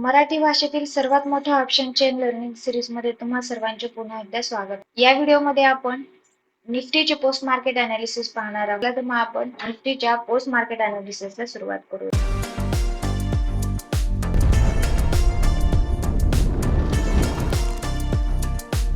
मराठी भाषेतील सर्वात मोठ्या ऑप्शन चेन लर्निंग सिरीज मध्ये तुम्हा सर्वांचे पुन्हा एकदा स्वागत. या व्हिडिओमध्ये आपण निफ्टीचे पोस्ट मार्केट अनालिसिस पाहणार आहोत. तर मग आपण निफ्टीच्या पोस्ट मार्केट अनालिसिसला सुरुवात करू.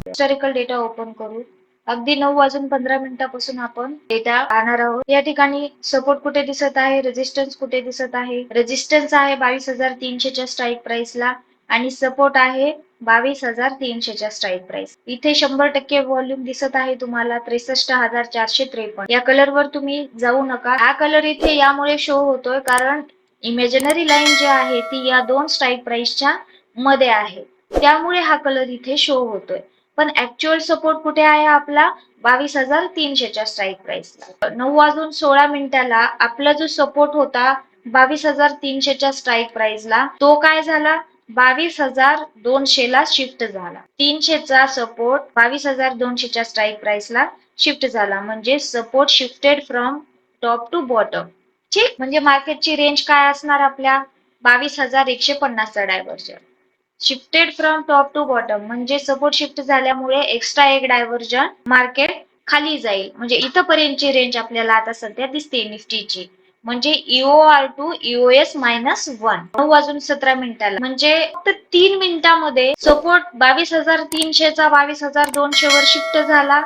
हिस्टॉरिकल डेटा ओपन करू. अगदी 9:15 आपण डेटा पाहणार आहोत. या ठिकाणी सपोर्ट कुठे दिसत आहे, रेजिस्टन्स कुठे दिसत आहे. रेजिस्टन्स आहे 22,300च्या स्ट्राईक प्राइसला आणि सपोर्ट आहे 22,300च्या स्ट्राईक प्राइस. इथे 100% व्हॉल्यूम दिसत आहे तुम्हाला 63,453. या कलरवर तुम्ही जाऊ नका. हा कलर इथे यामुळे शो होतोय कारण इमॅजिनरी लाईन जी आहे ती या दोन स्ट्राईक प्राइसच्या मध्ये आहे, त्यामुळे हा कलर इथे शो होतोय. पण ऍक्च्युअल सपोर्ट कुठे आहे आपला 22,300च्या स्ट्राईक प्राइसला. 9:16 आपला जो सपोर्ट होता 22,300च्या स्ट्राईक प्राइसला तो काय झाला 22,200ला शिफ्ट झाला. 300चा सपोर्ट 22,200च्या स्ट्राईक प्राइसला शिफ्ट झाला. म्हणजे support shifted from top to bottom. ठीक, म्हणजे मार्केटची रेंज काय असणार आपल्या 22,150चा divergence. Shifted from top to bottom म्हणजे सपोर्ट शिफ्ट झाल्यामुळे एक्स्ट्रा एक डायव्हर्जन मार्केट खाली जाईल. म्हणजे इथपर्यंतची रेंज आपल्याला आता सध्या दिसते निफ्टीची. म्हणजे EOR टू EOS -1 9:17 म्हणजे फक्त 3 मिनिटांमध्ये सपोर्ट 22,300चा 22,200 वर शिफ्ट झाला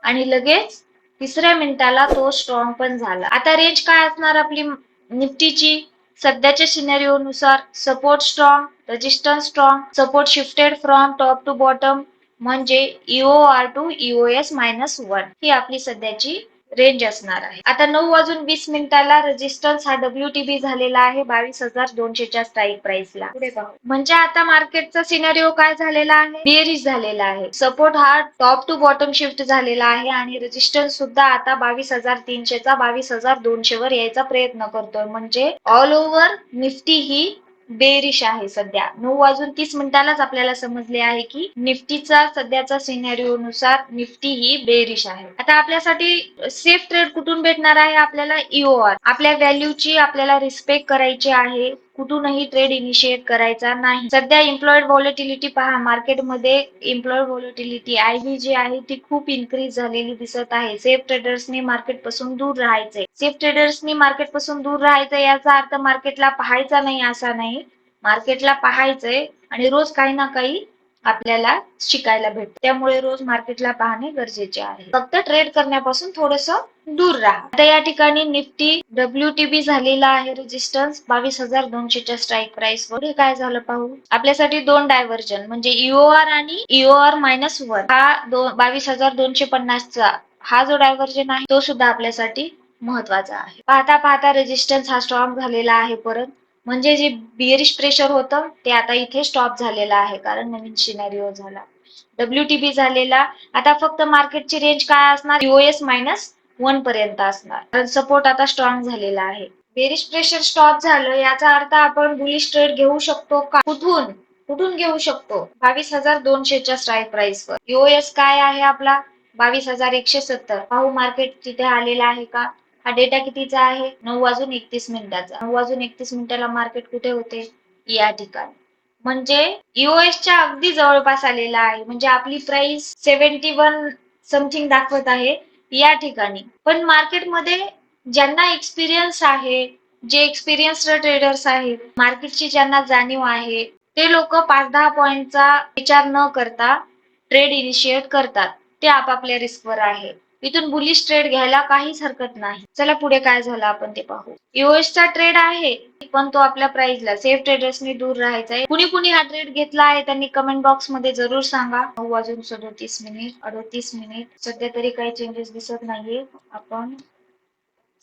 आणि लगेच तिसऱ्या मिनिटाला तो स्ट्रॉंग पण झाला. आता रेंज काय असणार आपली निफ्टीची सध्याच्या सिनेरिओ नुसार support strong, resistance strong, support shifted from top to bottom म्हणजे EOR टू EOS -1 ही आपली सध्याची रेंज असणार आहे. आता 9:20 रेजिस्टन्स हा WTB झालेला आहे 22,200च्या स्ट्राईक प्राइसला. पुढे पाहू. म्हणजे आता मार्केटचा सिनेरिओ काय झालेला आहे, बेअरिश झालेला आहे. सपोर्ट हा टॉप टू बॉटम शिफ्ट झालेला आहे आणि रेजिस्टन्स सुद्धा आता 22,300चा 22,200 वर यायचा प्रयत्न करतोय. म्हणजे ऑल ओव्हर निफ्टी ही बेरिश आहे सध्या. 9:30 आपल्याला समजले आहे की निफ्टीचा सध्याचा सिनेरिओ नुसार निफ्टी ही बेरिश आहे. आता आपल्यासाठी सेफ ट्रेड कुठून भेटणार आहे आपल्याला EOR. आपल्या व्हॅल्यूची आपल्याला रिस्पेक्ट करायची आहे, कुठूनही ट्रेड इनिशिएट करायचा नाही. सध्या एम्प्लॉईड व्हॉलेटिलिटी पहा मार्केटमध्ये. एम्प्लॉईड व्हॉलेटिलिटी IB जी आहे ती खूप इन्क्रीज झालेली दिसत आहे. सेफ ट्रेडर्सनी मार्केट पासून दूर राहायचंय. सेफ ट्रेडर्सनी मार्केट पासून दूर राहायचं याचा अर्थ मार्केटला पाहायचा नाही असा नाही. मार्केटला पाहायचंय आणि रोज काही ना काही आपल्याला शिकायला भेटतं. त्यामुळे रोज मार्केटला पाहणे गरजेचे आहे. फक्त ट्रेड करण्यापासून थोडस दूर राहा. आता या ठिकाणी निफ्टी WTB झालेला आहे रेजिस्टन्स 22,200च्या स्ट्राईक प्राइस वर. काय झालं पाहू. आपल्यासाठी दोन डायव्हर्जन म्हणजे EOR आणि EOR -1 हा 22,250चा हा जो डायव्हर्जन आहे तो सुद्धा आपल्यासाठी महत्वाचा आहे. पाहता पाहता रेजिस्टन्स हा स्ट्रॉंग झालेला आहे परत. म्हणजे जे बिअरिश प्रेशर होतं ते आता इथे स्टॉप झालेलं आहे कारण नवीन सिनेरिओ झाला. WTB झालेला. आता फक्त मार्केटची रेंज काय असणार EOS -1 पर्यंत असणार कारण सपोर्ट आता स्ट्रॉंग झालेला आहे. बेरिश प्रेशर स्टॉप झालं याचा अर्थ आपण बुलिश ट्रेड घेऊ शकतो का. कुठून घेऊ शकतो 22,200च्या स्ट्राईक प्राइस वर. EOS काय आहे आपला 22,170. पाहू मार्केट तिथे आलेला आहे का. हा डेटा कितीचा आहे 9:31. 9:31 मार्केट कुठे होते या ठिकाणी. म्हणजे EOS च्या अगदी जवळपास आलेला आहे. म्हणजे आपली प्राइस 71 समथिंग दाखवत आहे या ठिकाणी. पण मार्केटमध्ये ज्यांना एक्सपिरियन्स आहे, जे एक्सपिरियन्स्ड ट्रेडर्स आहेत, मार्केटची ज्यांना जाणीव आहे ते लोक 5-10 पॉइंटचा विचार न करता ट्रेड इनिशिएट करतात. ते आपापल्या रिस्कवर आहे. इथून बुलिश ट्रेड घ्यायला काहीच हरकत नाही. चला पुढे काय झालं आपण ते पाहू. EOS चा ट्रेड आहे पण तो आपल्या प्राइसला सेफ ट्रेडर्सनी दूर राहायचा आहे. कुणी हा ट्रेड घेतला आहे त्यांनी कमेंट बॉक्स मध्ये जरूर सांगा. 9:37 सध्या तरी काही चेंजेस दिसत नाहीये. आपण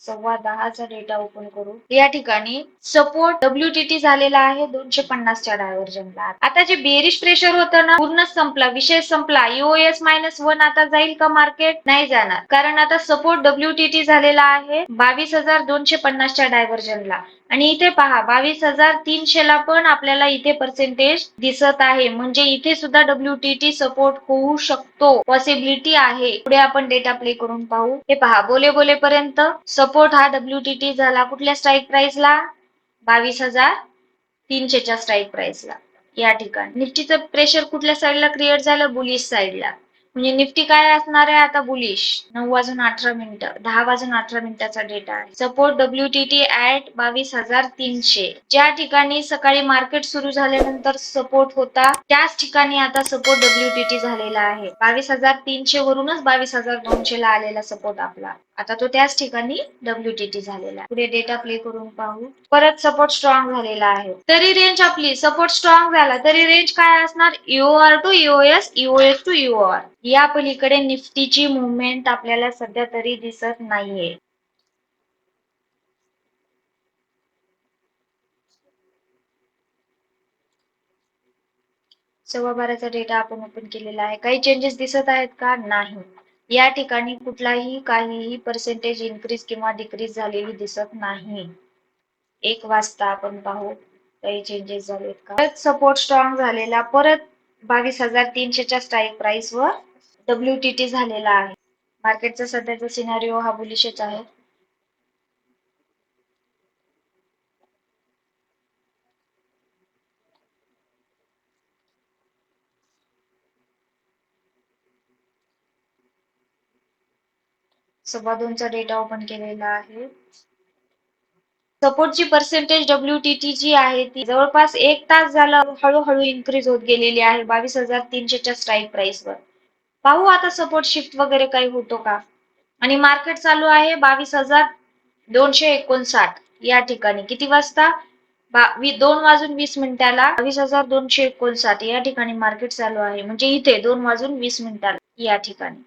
10:15चा डेटा ओपन करू. या ठिकाणी सपोर्ट WTT झालेला आहे 250च्या डायव्हर्जनला. आता जे बेरिश प्रेशर होतं ना पूर्णच संपला, विषय संपला. EOS -1 आता जाईल का मार्केट. नाही जाणार कारण आता सपोर्ट WTT झालेला आहे 22,250च्या डायव्हर्जनला. आणि इथे पहा 22,300ला पण आपल्याला इथे पर्सेंटेज दिसत आहे. म्हणजे इथे सुद्धा WTT सपोर्ट होऊ शकतो, पॉसिबिलिटी आहे. पुढे आपण डेटा प्ले करून पाहू. हे पहा बोले पर्यंत सपोर्ट हा WTT झाला कुठल्या स्ट्राईक प्राइसला 22,300 300च्या स्ट्राईक प्राइसला. या ठिकाणी निफ्टीचं प्रेशर कुठल्या साईडला क्रिएट झालं? बुलिश साईडला. म्हणजे निफ्टी काय असणार आहे आता? बुलिश. 9:18 10:18 डेटा आहे. Support WTT at 22,300. ज्या ठिकाणी सकाळी मार्केट सुरू झाल्यानंतर सपोर्ट होता त्याच ठिकाणी आता सपोर्ट WTT झालेला आहे. 22,300 वरूनच 22,200 ला आलेला सपोर्ट आपला. आता तो त्याच ठिकाणी WTT झालेला. पुढे डेटा प्ले करून पाहू. परत सपोर्ट स्ट्रॉंग झालेला आहे. तरी रेंज आपली सपोर्ट स्ट्रॉंग झाला तरी रेंज काय असणार? EOR to EOS, EOS to EOR. या पलीकडे निफ्टीची मुवमेंट आपल्याला सध्या तरी दिसत नाहीये. सव्वा बाराचा डेटा आपण ओपन केलेला आहे. काही चेंजेस दिसत आहेत का? नाही. या ठिकाणी काहीही पर्सेंटेज इन्क्रीज किंवा डिक्रीज झालेली दिसत नाही. 1 वाजता आपण पाहू काही चेंजेस झालेत का. परत सपोर्ट स्ट्रॉंग झालेला, परत 22,300च्या स्ट्राईक प्राइस वर WTT झालेला आहे. मार्केटचा सध्याचा सिनारिओ हा बुलिशच आहे. सव्वा दोनचा डेटा ओपन केलेला आहे. सपोर्टची पर्सेंटेज WTT जी आहे ती जवळपास 1 तास झाला हळूहळू इन्क्रीज होत गेलेली आहे 22,300च्या स्ट्राईक प्राइस वर. पाहू आता सपोर्ट शिफ्ट वगैरे काही होतो का. आणि मार्केट चालू आहे 22,259 या ठिकाणी. किती वाजता? 2:20 22,259 या ठिकाणी मार्केट चालू आहे. म्हणजे इथे 2:20 या ठिकाणी.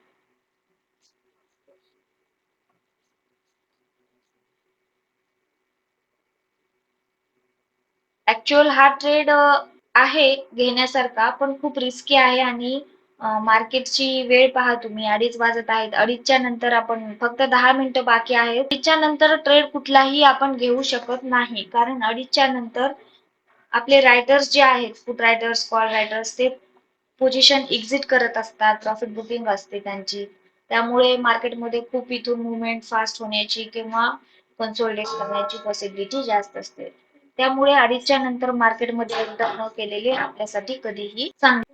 ऍक्च्युअल हा ट्रेड आहे घेण्यासारखा पण खूप रिस्की आहे. आणि मार्केटची वेळ पहा तुम्ही, 2:30 वाजत आहेत. 2:30च्या नंतर आपण फक्त 10 मिनिटं बाकी आहेत. 2:30च्या नंतर ट्रेड कुठलाही आपण घेऊ शकत नाही. कारण 2:30च्या नंतर आपले रायटर्स जे आहेत, पुट रायटर्स, कॉल रायटर्स, ते पोझिशन एक्झिट करत असतात. प्रॉफिट बुकिंग असते त्यांची. त्यामुळे मार्केटमध्ये खूप इथून मुवमेंट फास्ट होण्याची किंवा कन्सोलिडेट करण्याची पॉसिबिलिटी जास्त असते. त्यामुळे 2:30च्या नंतर मार्केटमध्ये एंटर न केलेले आपल्यासाठी कधीही चांगले.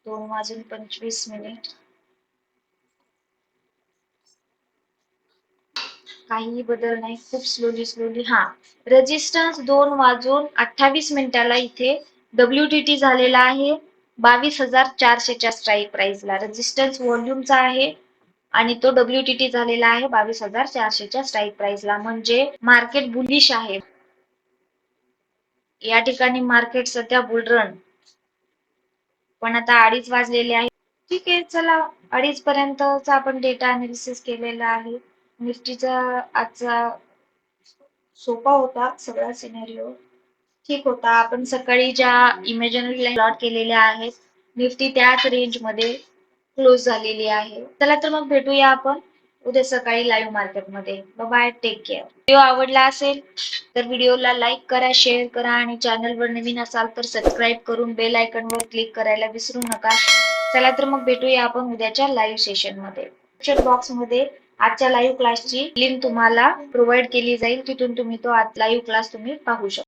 2:25 काहीही बदल नाही. खूप स्लोली रेजिस्टन्स 2:28 इथे WTT झालेला आहे 22,400च्या स्ट्राईक प्राइसला. रेजिस्टन्स व्हॉल्यूमचा आहे आणि तो WTT झालेला आहे 22,400च्या स्ट्राईक प्राइसला. म्हणजे मार्केट बुलिश आहे. या ठिकाणी मार्केट सध्या बुलरन. पण आता 2:30 वाजलेले आहे. ठीक आहे, चला 2:30 पर्यंतचा आपण डेटा अनालिसिस केलेला आहे. निफ्टीचा आजचा सोपा होता सगळा सिनेरिओ. ठीक होता. आपण सकाळी ज्या इमॅजिनरी लाईन प्लॉट केलेल्या आहेत, निफ्टी त्याच रेंज मध्ये क्लोज झालेली आहे. चला तर मग भेटूया आपण उद्या सकाळी लाईव्ह मार्केटमध्ये. Bye, take care. व्हिडिओ आवडला असेल तर व्हिडिओला लाईक करा, शेअर करा आणि चॅनलवर नवीन असाल तर सबस्क्राईब करून बेल आयकॉनवर क्लिक करायला विसरू नका. चला तर मग भेटूया आपण उद्याच्या लाईव्ह सेशन मध्ये. डिस्क्रिप्शन बॉक्स मध्ये आजच्या लाईव्ह क्लासची लिंक तुम्हाला प्रोव्हाइड केली जाईल. तिथून तुम्ही तो लाईव्ह क्लास तुम्ही पाहू शकता.